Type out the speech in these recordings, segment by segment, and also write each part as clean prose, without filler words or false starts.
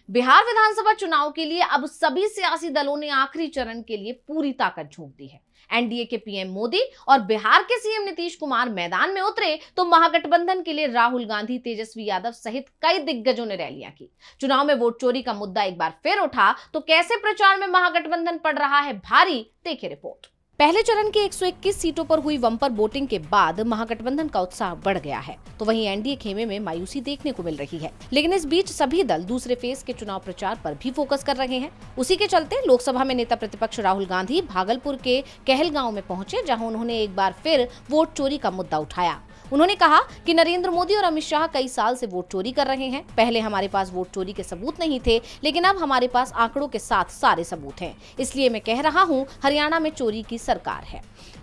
बिहार विधानसभा चुनाव के लिए अब सभी सियासी दलों ने आखिरी चरण के लिए पूरी ताकत झोंक दी है। एनडीए के पीएम मोदी और बिहार के सीएम नीतीश कुमार मैदान में उतरे तो महागठबंधन के लिए राहुल गांधी, तेजस्वी यादव सहित कई दिग्गजों ने रैलियां की। चुनाव में वोट चोरी का मुद्दा एक बार फिर उठा तो कैसे प्रचार में महागठबंधन पड़ रहा है भारी, देखिए रिपोर्ट। पहले चरण की 121 सीटों पर हुई बम्पर वोटिंग के बाद महागठबंधन का उत्साह बढ़ गया है, तो वहीं एनडीए खेमे में मायूसी देखने को मिल रही है। लेकिन इस बीच सभी दल दूसरे फेज के चुनाव प्रचार पर भी फोकस कर रहे हैं। उसी के चलते लोकसभा में नेता प्रतिपक्ष राहुल गांधी भागलपुर के कहलगांव में पहुंचे, जहां उन्होंने एक बार फिर वोट चोरी का मुद्दा उठाया। उन्होंने कहा कि नरेंद्र मोदी और अमित शाह कई साल से वोट चोरी कर रहे हैं। पहले हमारे पास वोट चोरी के सबूत नहीं थे, लेकिन अब हमारे पास आंकड़ों के साथ सारे सबूत हैं। इसलिए मैं कह रहा हूं, हरियाणा में चोरी की सरकार है।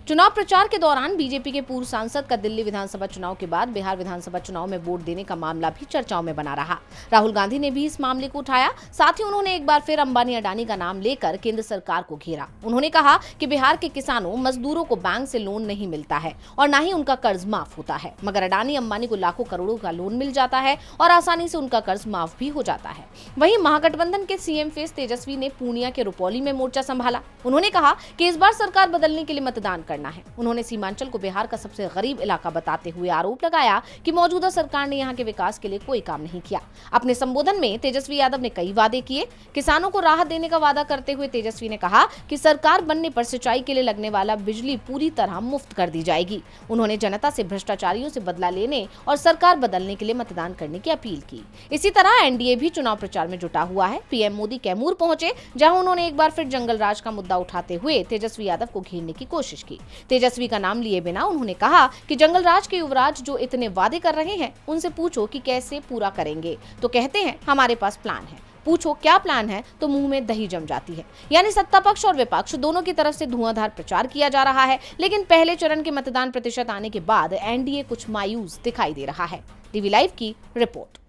चुनाव प्रचार के दौरान बीजेपी के पूर्व सांसद का दिल्ली विधानसभा चुनाव के बाद बिहार विधानसभा चुनाव में वोट देने का मामला भी चर्चाओं में बना रहा। राहुल गांधी ने भी इस मामले को उठाया। साथ ही उन्होंने एक बार फिर अंबानी अडानी का नाम लेकर केंद्र सरकार को घेरा। उन्होंने कहा कि बिहार के किसानों, मजदूरों को बैंक से लोन नहीं मिलता है और न ही उनका कर्ज माफ होता है, मगर अडानी अंबानी को लाखों करोड़ों का लोन मिल जाता है और आसानी से उनका कर्ज माफ भी हो जाता है। वहीं महागठबंधन के सीएम फेस तेजस्वी ने पूर्णिया के रुपौली में मोर्चा संभाला। उन्होंने कहा कि इस बार सरकार बदलने के लिए मतदान करना है। उन्होंने सीमांचल को बिहार का सबसे गरीब इलाका बताते हुए आरोप लगाया कि मौजूदा सरकार ने यहां के विकास के लिए कोई काम नहीं किया। अपने संबोधन में तेजस्वी यादव ने कई वादे किए। किसानों को राहत देने का वादा करते हुए तेजस्वी ने कहा कि सरकार बनने पर सिंचाई के लिए लगने वाला बिजली पूरी तरह मुफ्त कर दी जाएगी। उन्होंने जनता से भ्रष्टाचारियों से बदला लेने और सरकार बदलने के लिए मतदान करने की अपील की। इसी तरह एनडीए भी चुनाव प्रचार में जुटा हुआ है। पीएम मोदी कैमूर पहुंचे, जहां उन्होंने एक बार फिर जंगल राज का मुद्दा उठाते हुए तेजस्वी यादव को घेरने की कोशिश की। तेजस्वी का नाम लिए बिना उन्होंने कहा कि जंगल राज के युवराज जो इतने वादे कर रहे हैं, उनसे पूछो कि कैसे पूरा करेंगे, तो कहते हैं हमारे पास प्लान है। पूछो क्या प्लान है तो मुंह में दही जम जाती है। यानी सत्ता पक्ष और विपक्ष दोनों की तरफ से धुआंधार प्रचार किया जा रहा है। लेकिन पहले चरण के मतदान प्रतिशत आने के बाद एनडीए कुछ मायूस दिखाई दे रहा है। टीवी लाइव की रिपोर्ट।